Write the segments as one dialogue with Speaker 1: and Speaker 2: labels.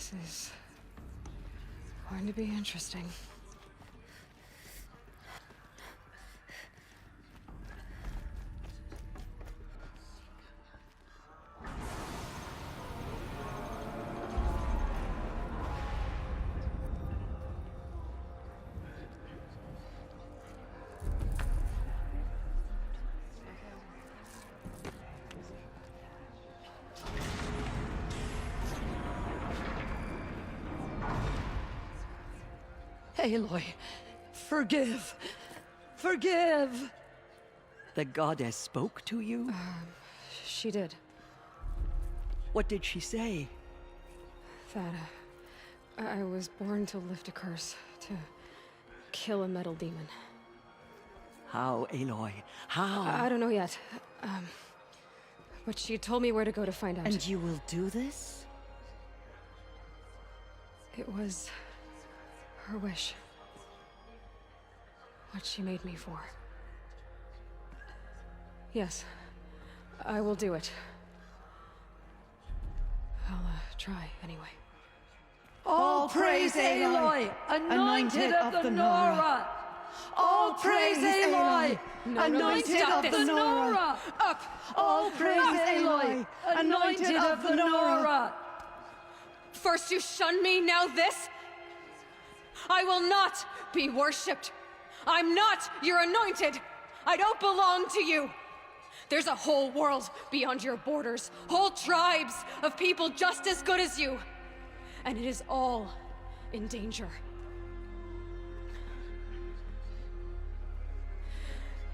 Speaker 1: This is going to be interesting.
Speaker 2: Aloy, forgive! Forgive! The goddess spoke to you?
Speaker 1: She did.
Speaker 2: What did she say?
Speaker 1: That, I was born to lift a curse, to kill a metal demon.
Speaker 2: How, Aloy? How?
Speaker 1: I don't know yet. But she told me where to go to find out.
Speaker 2: And you will do this?
Speaker 1: It was her wish. What she made me for. Yes, I will do it. I'll, try, anyway.
Speaker 2: All praise Aloy, anointed of the Nora! All praise Aloy, anointed of the Nora!
Speaker 1: Up!
Speaker 2: All praise Aloy, anointed of the Nora!
Speaker 1: First you shun me, now this? I will not be worshipped. I'm not your anointed. I don't belong to you. There's a whole world beyond your borders, whole tribes of people just as good as you. And it is all in danger.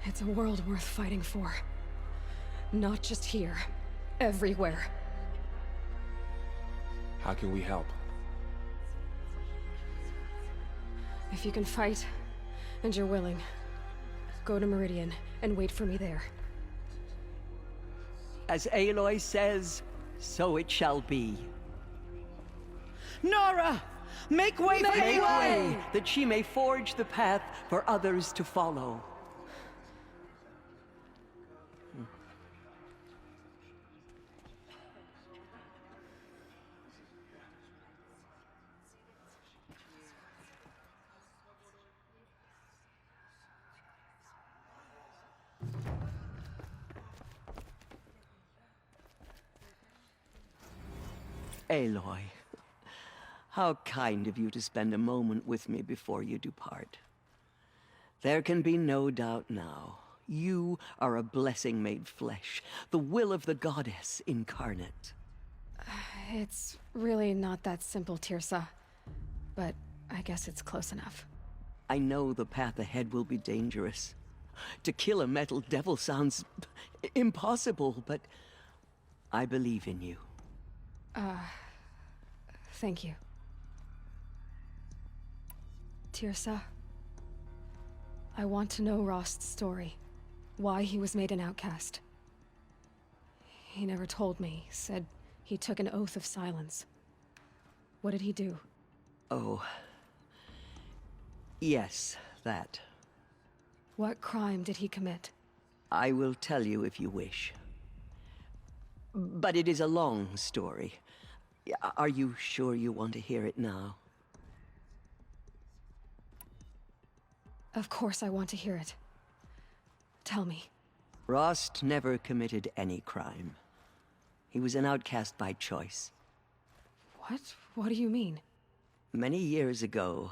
Speaker 1: It's a world worth fighting for. Not just here, everywhere.
Speaker 3: How can we help?
Speaker 1: If you can fight, and you're willing, go to Meridian and wait for me there.
Speaker 2: As Aloy says, so it shall be.
Speaker 4: Nora! Make way for
Speaker 2: Make
Speaker 4: Aloy!
Speaker 2: way, that she may forge the path for others to follow. Aloy, how kind of you to spend a moment with me before you depart. There can be no doubt now. You are a blessing made flesh, the will of the goddess incarnate.
Speaker 1: It's really not that simple, Tirsa. But I guess it's close enough.
Speaker 2: I know the path ahead will be dangerous. To kill a metal devil sounds impossible, but I believe in you.
Speaker 1: Thank you. Tirsa, I want to know Rost's story. Why he was made an outcast. He never told me, said he took an oath of silence. What did he do?
Speaker 2: Oh. Yes, that.
Speaker 1: What crime did he commit?
Speaker 2: I will tell you if you wish. But it is a long story. Are you sure you want to hear it now?
Speaker 1: Of course I want to hear it. Tell me.
Speaker 2: Rost never committed any crime. He was an outcast by choice.
Speaker 1: What? What do you mean?
Speaker 2: Many years ago,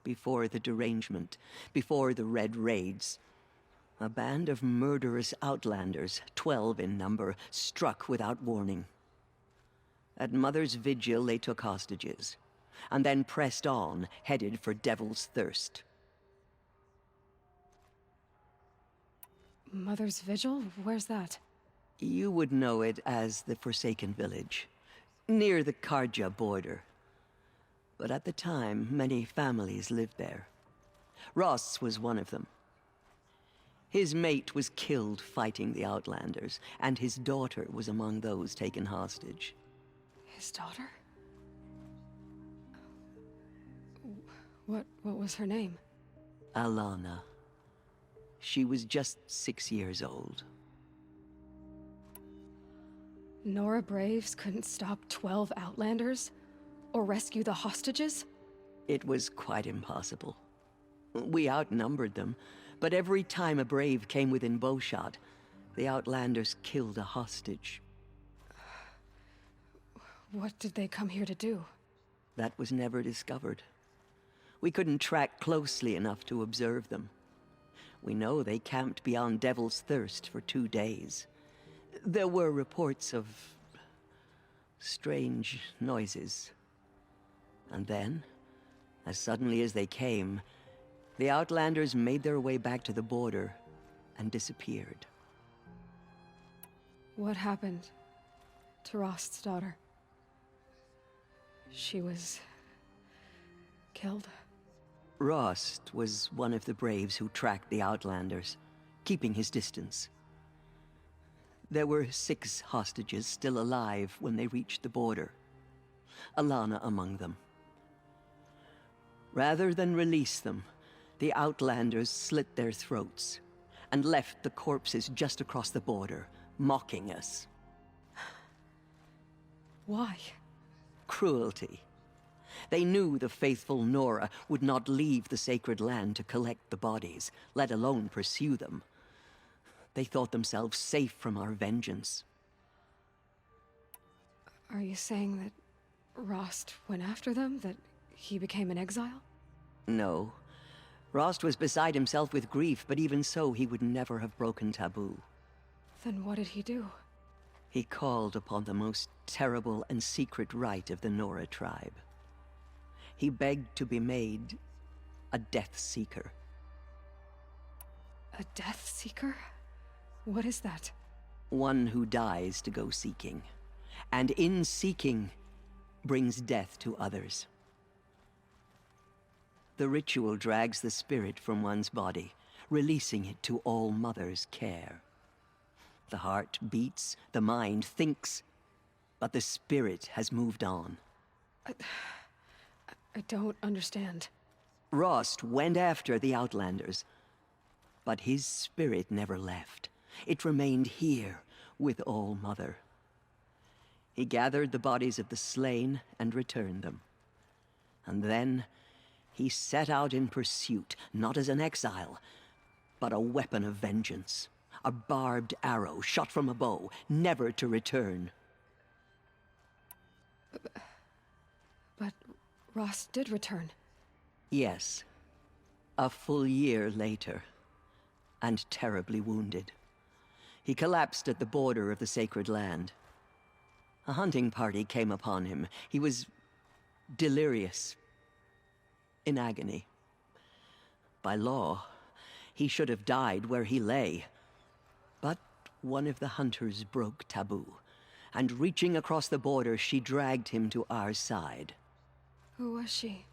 Speaker 2: before the derangement, before the Red Raids, a band of murderous outlanders, 12 in number, struck without warning. At Mother's Vigil, they took hostages, and then pressed on, headed for Devil's Thirst.
Speaker 1: Mother's Vigil? Where's that?
Speaker 2: You would know it as the Forsaken Village, near the Karja border. But at the time, many families lived there. Ross was one of them. His mate was killed fighting the Outlanders, and his daughter was among those taken hostage.
Speaker 1: His daughter? What was her name?
Speaker 2: Alana. She was just 6 years old.
Speaker 1: Nora Braves couldn't stop 12 Outlanders? or rescue the hostages?
Speaker 2: It was quite impossible. We outnumbered them, but every time a brave came within bowshot, the Outlanders killed a hostage.
Speaker 1: What did they come here to do?
Speaker 2: That was never discovered. We couldn't track closely enough to observe them. We know they camped beyond Devil's Thirst for 2 days. There were reports of strange noises. And then, as suddenly as they came, the Outlanders made their way back to the border and disappeared.
Speaker 1: What happened to Rost's daughter? She was killed?
Speaker 2: Rost was one of the braves who tracked the Outlanders, keeping his distance. There were 6 hostages still alive when they reached the border, Alana among them. Rather than release them, the Outlanders slit their throats and left the corpses just across the border, mocking us.
Speaker 1: Why?
Speaker 2: Cruelty. They knew the faithful Nora would not leave the sacred land to collect the bodies, let alone pursue them. They thought themselves safe from our vengeance.
Speaker 1: Are you saying that Rost went after them? That he became an exile?
Speaker 2: No. Rost was beside himself with grief, but even so, he would never have broken taboo.
Speaker 1: Then what did he do?
Speaker 2: He called upon the most terrible and secret rite of the Nora tribe. He begged to be made a Death Seeker.
Speaker 1: A Death Seeker? What is that?
Speaker 2: One who dies to go seeking, and in seeking, brings death to others. The ritual drags the spirit from one's body, releasing it to All Mother's care. The heart beats, the mind thinks, but the spirit has moved on.
Speaker 1: I don't understand.
Speaker 2: Rost went after the Outlanders, but his spirit never left. It remained here with All Mother. He gathered the bodies of the slain and returned them. And then he set out in pursuit, not as an exile, but a weapon of vengeance. A barbed arrow shot from a bow, never to return.
Speaker 1: But Rost did return.
Speaker 2: Yes. A full year later. And terribly wounded. He collapsed at the border of the sacred land. A hunting party came upon him. He was delirious. In agony. By law, he should have died where he lay. But one of the hunters broke taboo, and reaching across the border, she dragged him to our side.
Speaker 1: Who was she?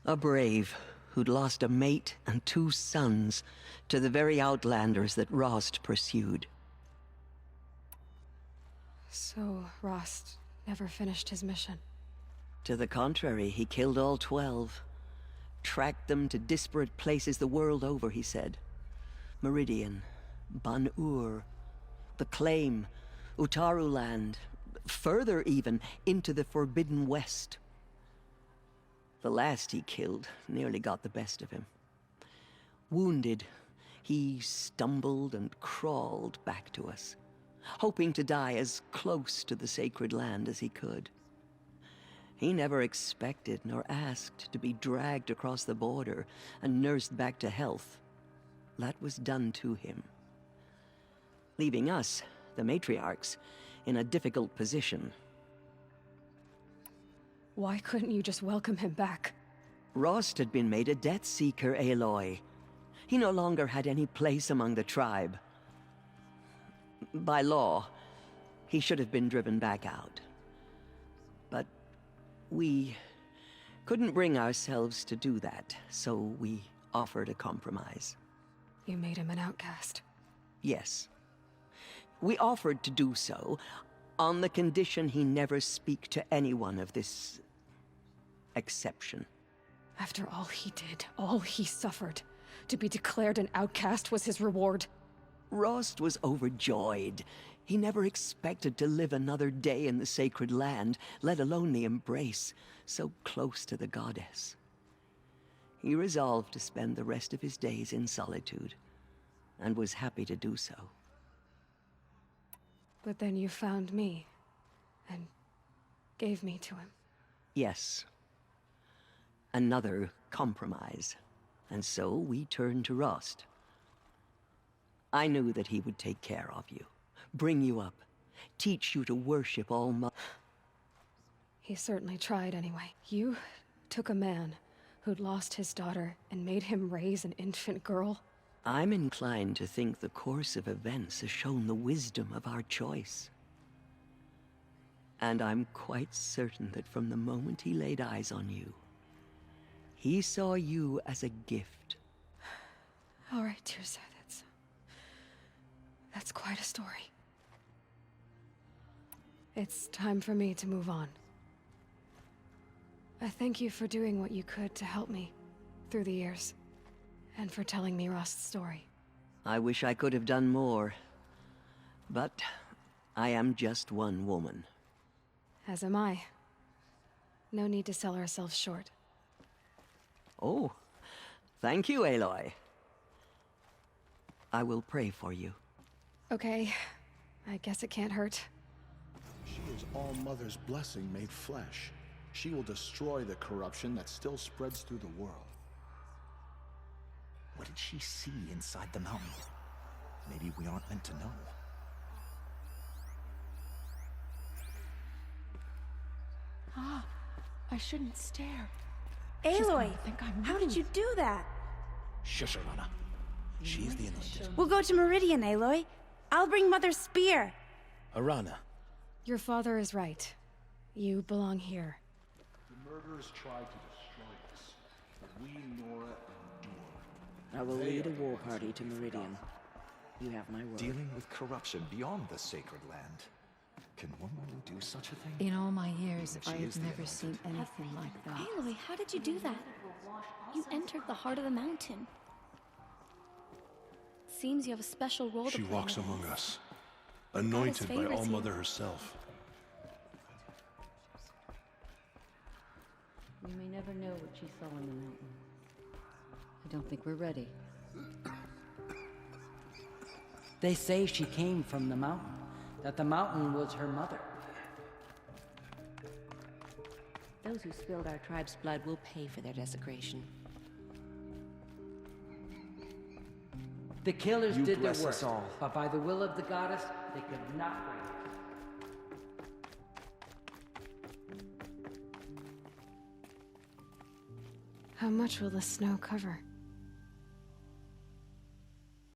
Speaker 2: A brave who'd lost a mate and 2 sons to the very Outlanders that Rost pursued.
Speaker 1: So Rost never finished his mission?
Speaker 2: To the contrary, he killed all 12. Tracked them to disparate places the world over, he said. Meridian, Ban-Ur, the Claim, Utaru Land, further even, into the Forbidden West. The last he killed nearly got the best of him. Wounded, he stumbled and crawled back to us, hoping to die as close to the sacred land as he could. He never expected nor asked to be dragged across the border and nursed back to health. That was done to him. Leaving us, the matriarchs, in a difficult position.
Speaker 1: Why couldn't you just welcome him back?
Speaker 2: Rost had been made a Death Seeker, Aloy. He no longer had any place among the tribe. By law, he should have been driven back out. But we couldn't bring ourselves to do that, so we offered a compromise.
Speaker 1: You made him an outcast.
Speaker 2: Yes. We offered to do so on the condition he never speak to anyone of this exception.
Speaker 1: After all he did, all he suffered, to be declared an outcast was his reward.
Speaker 2: Rost was overjoyed. He never expected to live another day in the sacred land, let alone the embrace, so close to the goddess. He resolved to spend the rest of his days in solitude, and was happy to do so.
Speaker 1: But then you found me, and gave me to him.
Speaker 2: Yes. Another compromise. And so we turned to Rost. I knew that he would take care of you, bring you up, teach you to worship All-Mother.
Speaker 1: He certainly tried anyway. You took a man who'd lost his daughter and made him raise an infant girl?
Speaker 2: I'm inclined to think the course of events has shown the wisdom of our choice. And I'm quite certain that from the moment he laid eyes on you, he saw you as a gift.
Speaker 1: All right, Tirsa, that's quite a story. It's time for me to move on. I thank you for doing what you could to help me through the years, and for telling me Rost's story.
Speaker 2: I wish I could have done more, but I am just one woman.
Speaker 1: As am I. No need to sell ourselves short.
Speaker 2: Oh, thank you, Aloy. I will pray for you.
Speaker 1: Okay, I guess it can't hurt.
Speaker 3: She is All-Mother's blessing made flesh. She will destroy the corruption that still spreads through the world.
Speaker 5: What did she see inside the mountain? Maybe we aren't meant to know.
Speaker 6: I shouldn't stare.
Speaker 7: Aloy,
Speaker 6: Think I'm
Speaker 7: how did you do that?
Speaker 5: Shush, Arana. She is the anointed.
Speaker 7: We'll go to Meridian, Aloy. I'll bring Mother's spear.
Speaker 3: Arana.
Speaker 1: Your father is right. You belong here.
Speaker 3: The murderers tried to destroy us, but we, Nora, endured.
Speaker 4: I will lead a war party to Meridian. You have my word.
Speaker 5: Dealing with corruption beyond the sacred land. Can one woman do such a thing?
Speaker 6: In all my years,
Speaker 5: She
Speaker 6: I
Speaker 5: is
Speaker 6: have
Speaker 5: the
Speaker 6: never
Speaker 5: anointed.
Speaker 6: seen anything like that.
Speaker 8: Aloy, how did you do that? You entered the heart of the mountain. Seems you have a special role to
Speaker 3: She
Speaker 8: play.
Speaker 3: walks
Speaker 8: in it.
Speaker 3: among us, anointed by
Speaker 8: favors you.
Speaker 3: All-Mother herself.
Speaker 9: We may never know what she saw in the mountain. I don't think we're ready.
Speaker 4: They say she came from the mountain, that the mountain was her mother.
Speaker 9: Those who spilled our tribe's blood will pay for their desecration.
Speaker 4: The killers
Speaker 5: You
Speaker 4: did their
Speaker 5: bless
Speaker 4: work,
Speaker 5: us all.
Speaker 4: but by the will of the goddess, they could not break it.
Speaker 1: How much will the snow cover?